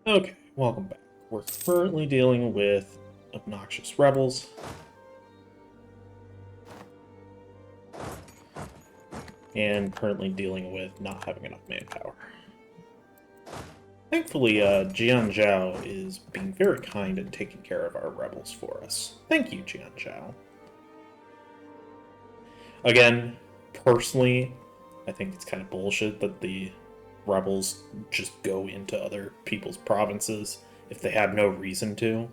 Okay, welcome back. We're currently dealing with obnoxious rebels. And currently dealing with not having enough manpower. Thankfully, Jian Zhao is being very kind and taking care of our rebels for us. Thank you, Jian Zhao. Again, personally, I think it's kind of bullshit that the rebels just go into other people's provinces if they have no reason to.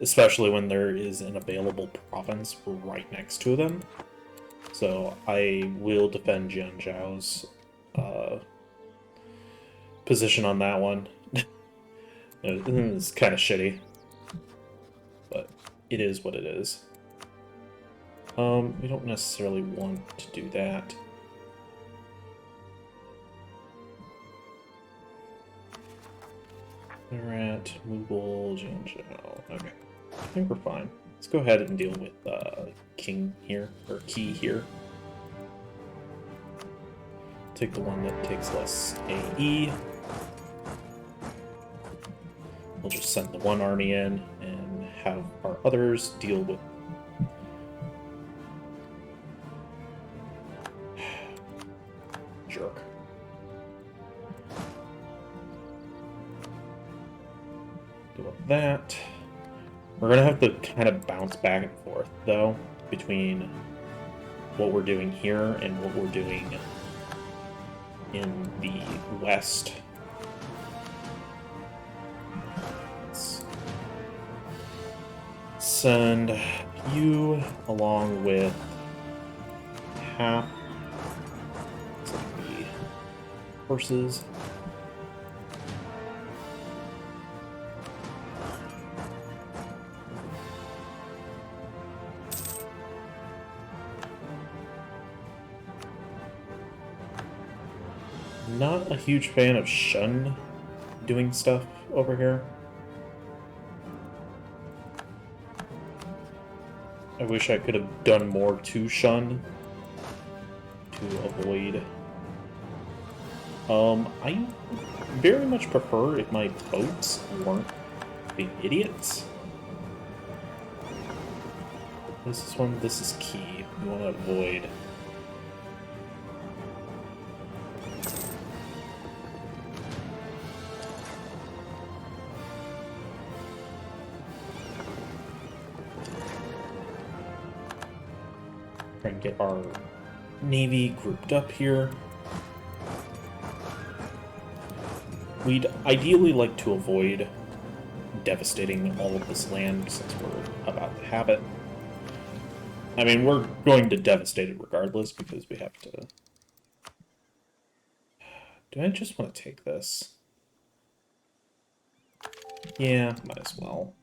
Especially when there is an available province right next to them. So I will defend Jian Zhao's position on that one. It's kind of shitty, but it is what it is. We don't necessarily want to do that. Oirat, Mughal, Jian Zhao. Okay, I think we're fine. Let's go ahead and deal with King here, or Key here. Take the one that takes less AE. We'll just send the one army in and have our others deal with... Jerk. Deal with that. We're going to have to kind of bounce back and forth, though, between what we're doing here and what we're doing in the west. Let's send you along with half of the horses. Not a huge fan of Shun doing stuff over here. I wish I could have done more to Shun to avoid. I very much prefer if my boats weren't big idiots. This is key. We want to avoid. Try and get our navy grouped up here. We'd ideally like to avoid devastating all of this land since we're about to have it. I mean, we're going to devastate it regardless because we have to... Do I just want to take this? Yeah, might as well.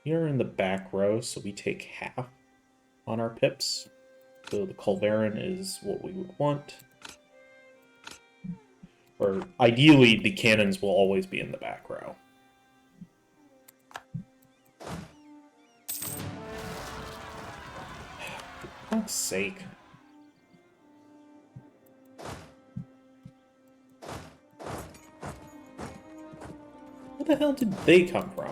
We are in the back row, so we take half on our pips. So the Culverin is what we would want. Or ideally, the cannons will always be in the back row. For fuck's sake. Where the hell did they come from?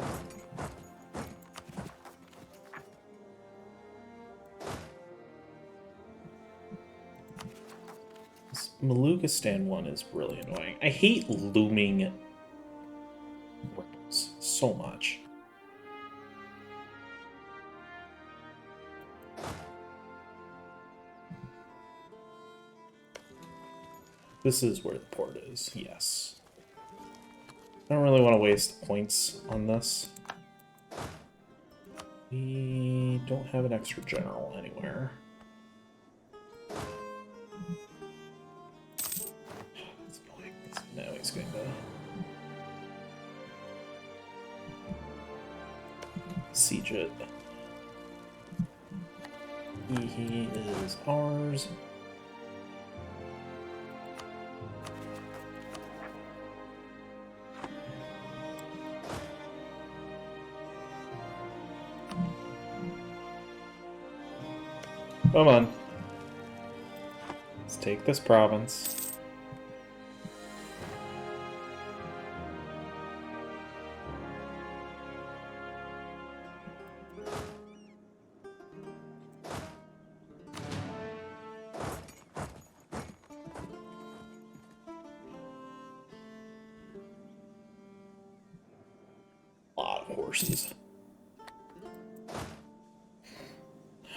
This Malugistan one is really annoying. I hate looming rebels so much. This is where the port is, yes. I don't really want to waste points on this. We don't have an extra general anywhere. That's annoying. Now he's going to siege it. He is ours. Come on. Let's take this province. A lot of horses.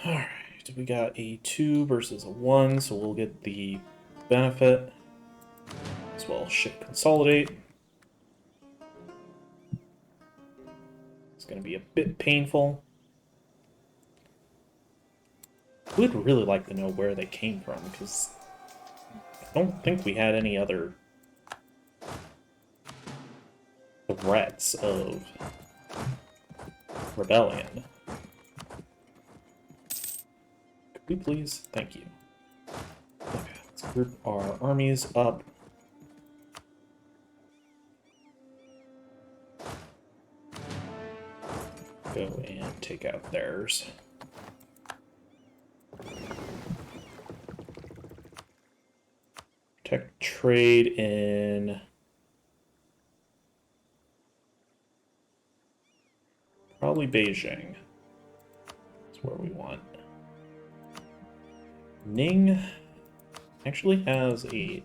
Alright, we got a 2 versus a 1, so we'll get the benefit. As well as ship consolidate. It's going to be a bit painful. We'd really like to know where they came from, because I don't think we had any other threats of rebellion. Could we please? Thank you. Okay, let's group our armies up. Go and take out theirs. Protect trade in probably Beijing. That's where we want. Ming actually has a...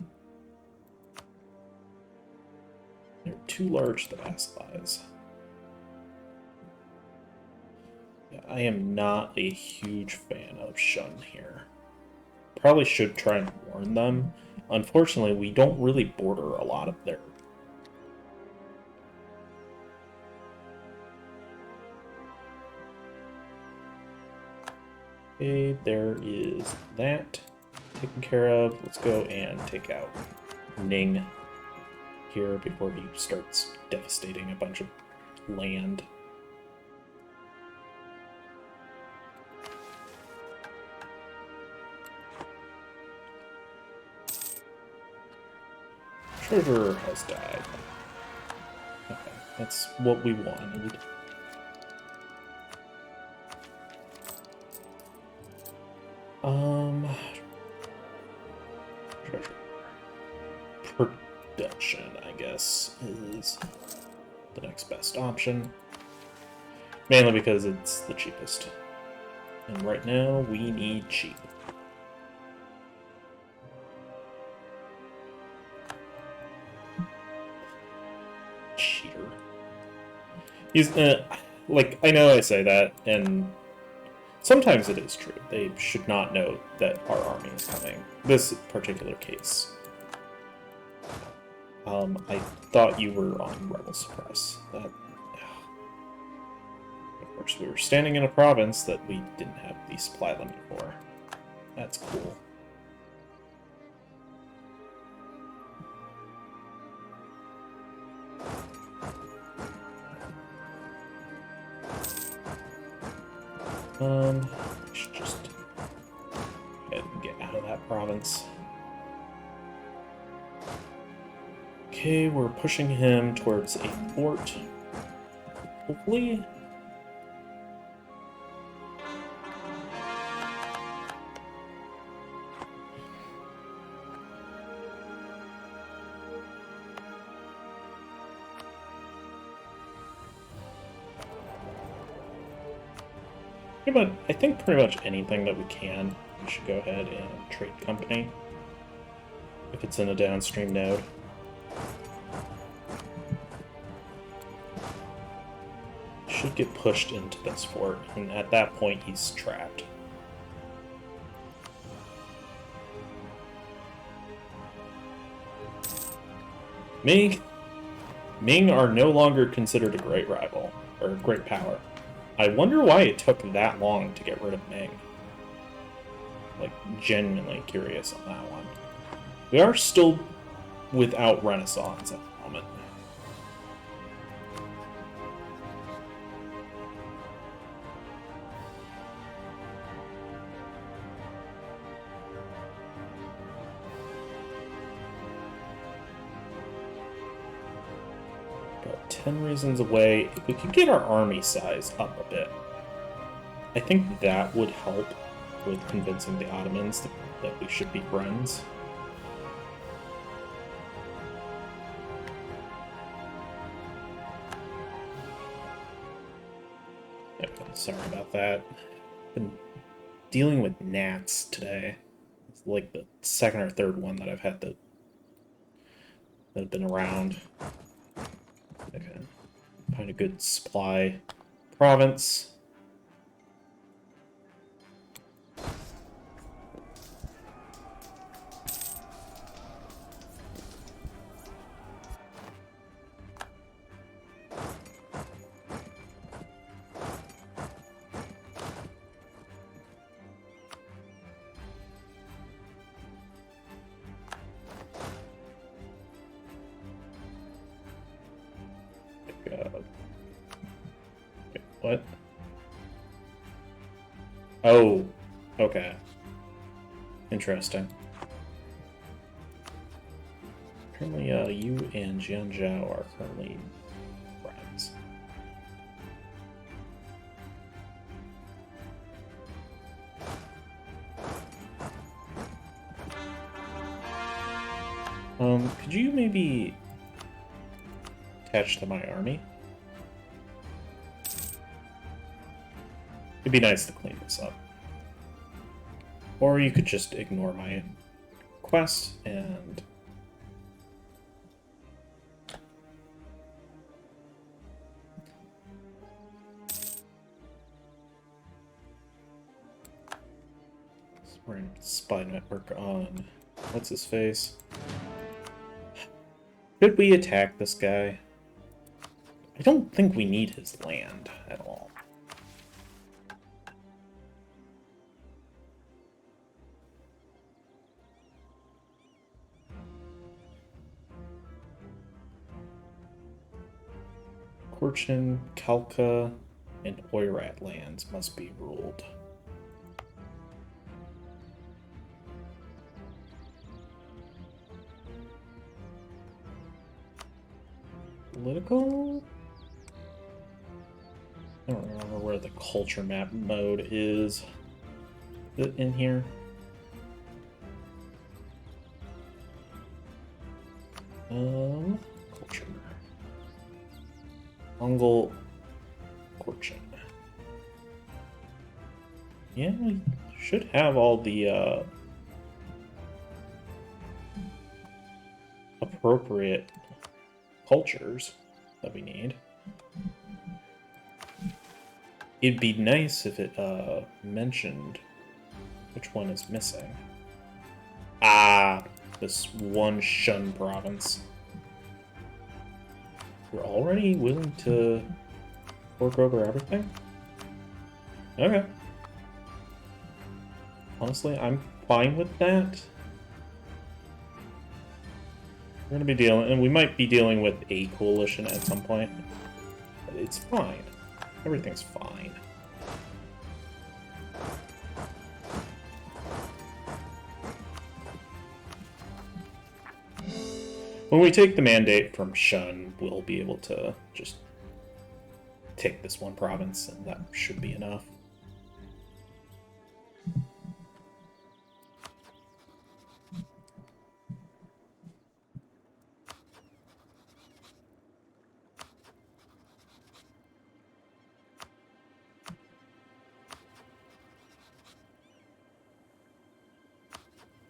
They're too large to vassalize. Yeah, I am not a huge fan of Shun here. Probably should try and warn them. Unfortunately, we don't really border a lot of their... Okay, there is that taken care of. Let's go and take out Ning here before he starts devastating a bunch of land. Treasure has died. Okay, that's what we wanted. Treasure. Production, I guess, is the next best option. Mainly because it's the cheapest. And right now, we need cheap. Cheater. He's, like, I know I say that, and sometimes it is true. They should not know that our army is coming. This particular case. I thought you were on Rebel Suppress. That, of course, we were standing in a province that we didn't have the supply limit for. That's cool. We should just go ahead and get out of that province. Okay, we're pushing him towards a fort. Hopefully. Yeah, but I think pretty much anything that we can, we should go ahead and trade company. If it's in a downstream node. Should get pushed into this fort, and at that point he's trapped. Ming are no longer considered a great rival, or a great power. I wonder why it took that long to get rid of Ming. Like, genuinely curious on that one. We are still without Renaissance at the moment. About 10 reasons away. If we could get our army size up a bit, I think that would help with convincing the Ottomans that we should be friends. Sorry about that. Been dealing with gnats today. It's like the second or third one that I've had that have been around. Okay. Find a good supply province. What? Oh, okay. Interesting. Currently, you and Jianzhao are currently friends. Could you maybe attach to my army? It'd be nice to clean this up. Or you could just ignore my quest and... We're in spy network on... What's his face? Should we attack this guy? I don't think we need his land at all. Korchin, Kalka, and Oirat lands must be ruled. Political? I don't remember where the culture map mode is. Is it in here? Culture. Mongol Korchin. Yeah, we should have all the appropriate cultures that we need. It'd be nice if it mentioned which one is missing. Ah, this one Shun province. We're already willing to fork over everything? Okay. Honestly, I'm fine with that. We're gonna be dealing, and we might be dealing with a coalition at some point, but it's fine. Everything's fine. When we take the mandate from Shun, we'll be able to just take this one province, and that should be enough.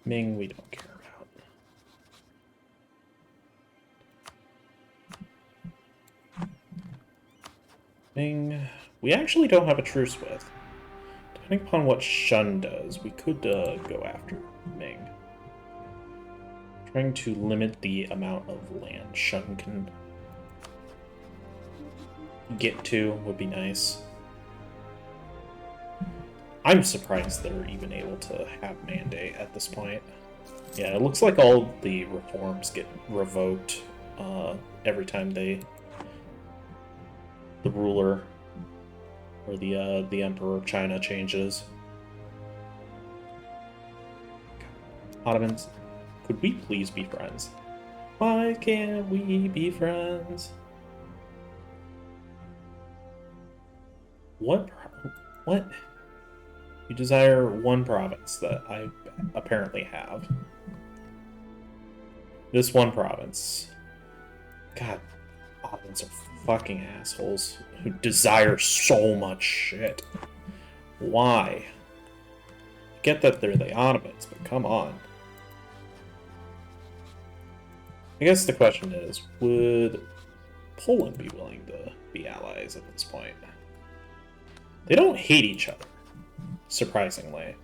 Ming, we don't care about. Ming, we actually don't have a truce with. Depending upon what Shun does, we could go after Ming. Trying to limit the amount of land Shun can get to would be nice. I'm surprised they're even able to have mandate at this point. Yeah, it looks like all the reforms get revoked every time the ruler or the emperor of China changes. Ottomans, could we please be friends? Why can't we be friends? What? You desire one province that I apparently have. This one province. God, Ottomans are fucking assholes who desire so much shit. Why? I get that they're the Ottomans, but come on. I guess the question is, would Poland be willing to be allies at this point? They don't hate each other, surprisingly.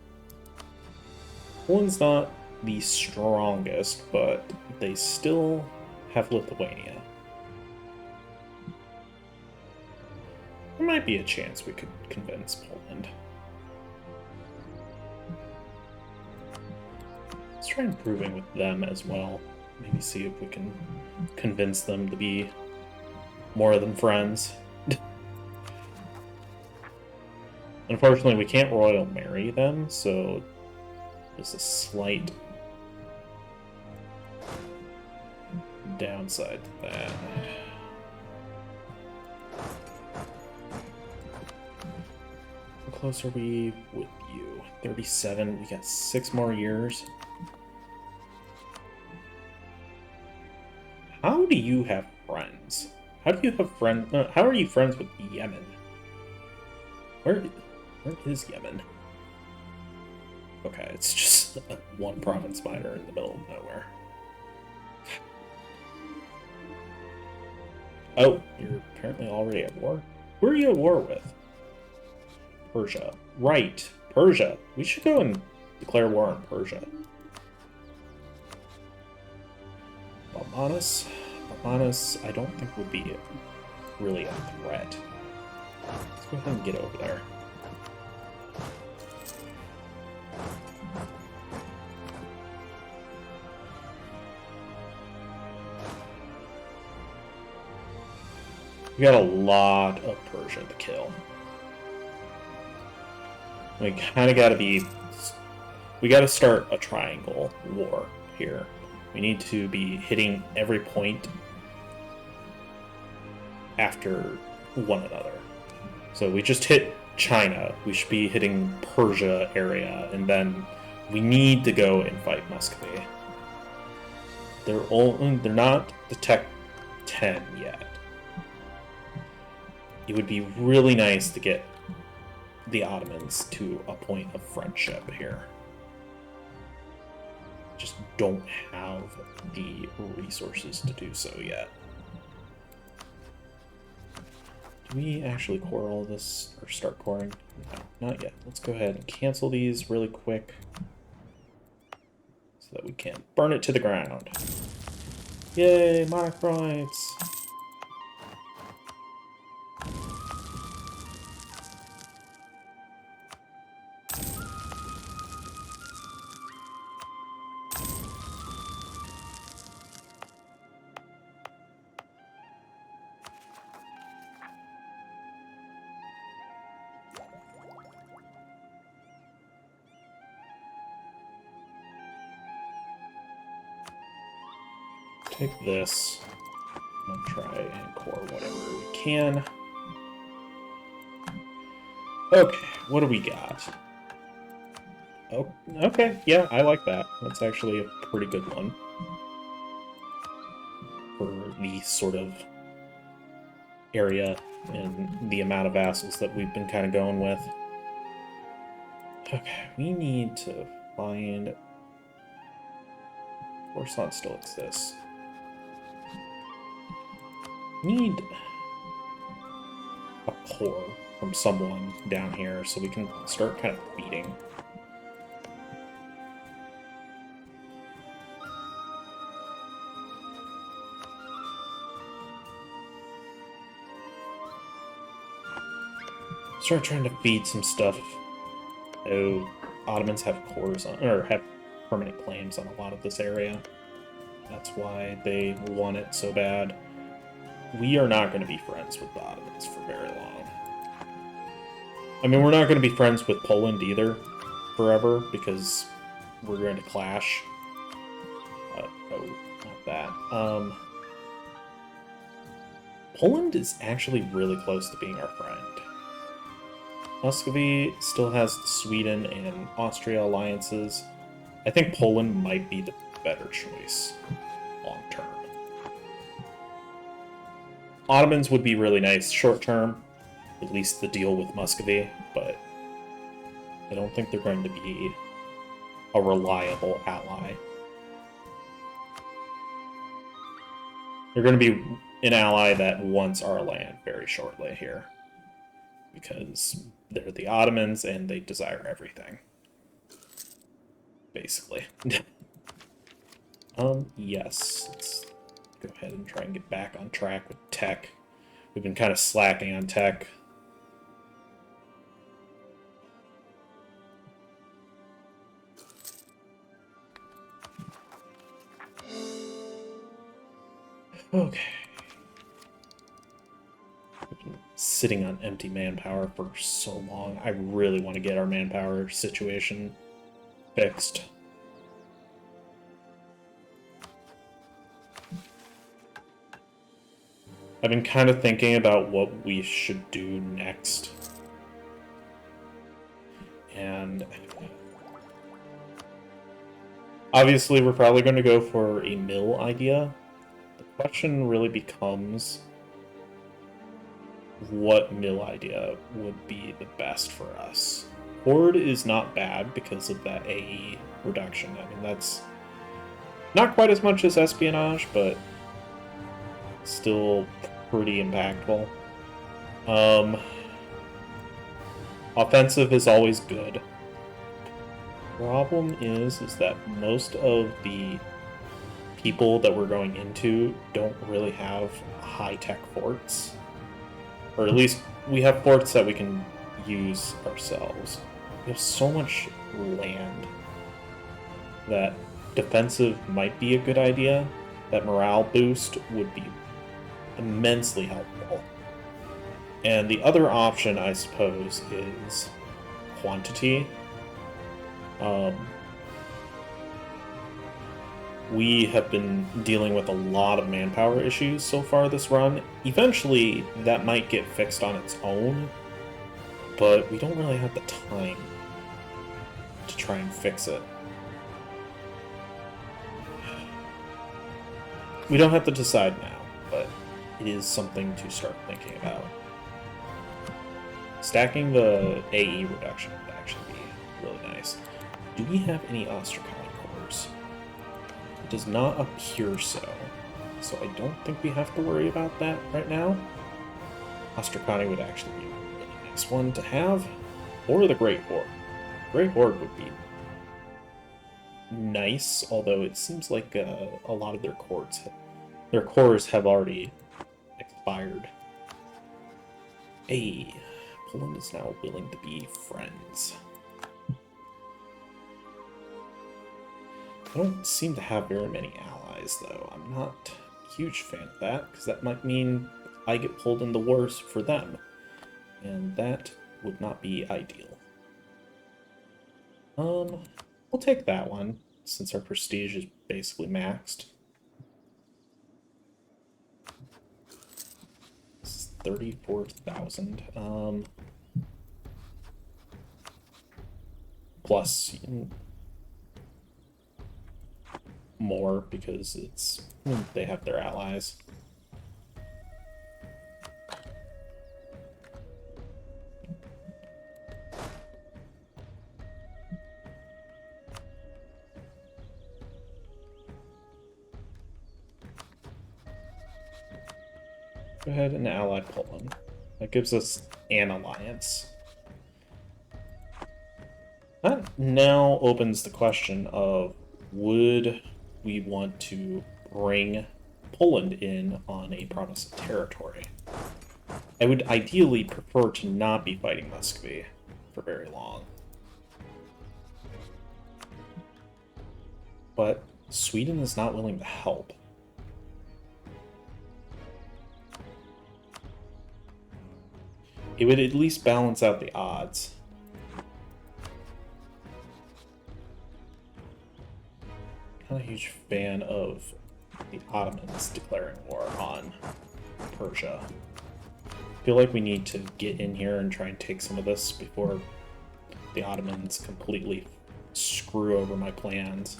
Poland's not the strongest, but they still have Lithuania. There might be a chance we could convince Poland. Let's try improving with them as well. Maybe see if we can convince them to be more than friends. Unfortunately, we can't royal marry them, so there's a slight downside to that. How close are we with you? 37. We got 6 more years. How do you have friends? How do you have friends? How are you friends with Yemen? Where is Yemen? Okay, it's just a one province minor in the middle of nowhere. Oh, you're apparently already at war? Who are you at war with? Persia. Right, Persia. We should go and declare war on Persia. Balmanis. Balmanis, I don't think would be really a threat. Let's go ahead and get over there. We got a lot of Persia to kill. We kind of got to be... We got to start a triangle war here. We need to be hitting every point after one another. So we just hit China. We should be hitting Persia area, and then we need to go and fight Muscovy. They're not the Tech 10 yet. It would be really nice to get the Ottomans to a point of friendship here. Just don't have the resources to do so yet. Do we actually core all this, or start coring? No, not yet. Let's go ahead and cancel these really quick so that we can burn it to the ground. Yay, monarch rights! Take this. I'll try and core whatever we can. Okay, what do we got? Oh, okay, yeah, I like that. That's actually a pretty good one. For the sort of area and the amount of vassals that we've been kind of going with. Okay, we need to find... Coruscant still exists. Need a core from someone down here so we can start kind of feeding. Start trying to feed some stuff. Oh, Ottomans have cores on, or have permanent claims on a lot of this area. That's why they want it so bad. We are not going to be friends with the Ottomans for very long. I mean, we're not going to be friends with Poland either forever, because we're going to clash. Oh, not that. Poland is actually really close to being our friend. Muscovy still has the Sweden and Austria alliances. I think Poland might be the better choice long term. Ottomans would be really nice short term, at least the deal with Muscovy, but I don't think they're going to be a reliable ally. They're going to be an ally that wants our land very shortly here, because they're the Ottomans and they desire everything, basically. Yes, let's go ahead and try and get back on track with tech. We've been kind of slacking on tech. Okay. We've been sitting on empty manpower for so long. I really want to get our manpower situation fixed. I've been kind of thinking about what we should do next. And obviously we're probably going to go for a mill idea. The question really becomes what mill idea would be the best for us. Horde is not bad because of that AE reduction. I mean, that's not quite as much as espionage, but still pretty impactful. Offensive is always good. Problem is that most of the people that we're going into don't really have high-tech forts. Or at least we have forts that we can use ourselves. We have so much land that defensive might be a good idea. That morale boost would be immensely helpful. And the other option, I suppose, is quantity. We have been dealing with a lot of manpower issues so far this run. Eventually, that might get fixed on its own, but we don't really have the time to try and fix it. We don't have to decide now, but it is something to start thinking about. Stacking the AE reduction would actually be really nice. Do we have any Ostraconic cores? It does not appear so. So I don't think we have to worry about that right now. Ostraconic would actually be a really nice one to have. Or the Great Horde. Great Horde would be nice, although it seems like a lot of their cores have already expired. Hey, Poland is now willing to be friends. I don't seem to have very many allies, though. I'm not a huge fan of that, because that might mean I get pulled in the wars for them. And that would not be ideal. We'll take that one, since our prestige is basically maxed. 34,000. Plus more because they have their allies. Go ahead and ally Poland. That gives us an alliance. That now opens the question of, would we want to bring Poland in on a promise of territory? I would ideally prefer to not be fighting Muscovy for very long. But Sweden is not willing to help. It would at least balance out the odds. Not a huge fan of the Ottomans declaring war on Persia. feel like we need to get in here and try and take some of this before the Ottomans completely screw over my plans.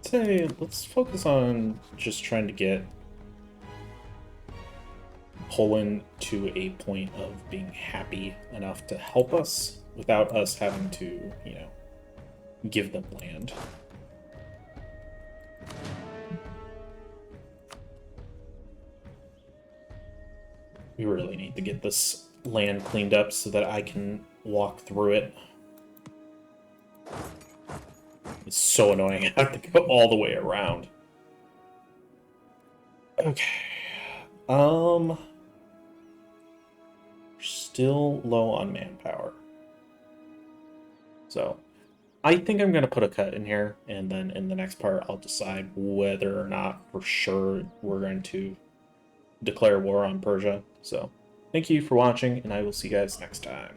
Say, let's focus on just trying to get Poland to a point of being happy enough to help us without us having to, you know, give them land. We really need to get this land cleaned up so that I can walk through it. It's so annoying. I have to go all the way around. Okay. Still low on manpower. So, I think I'm going to put a cut in here, and then in the next part, I'll decide whether or not for sure we're going to declare war on Persia. So, thank you for watching, and I will see you guys next time.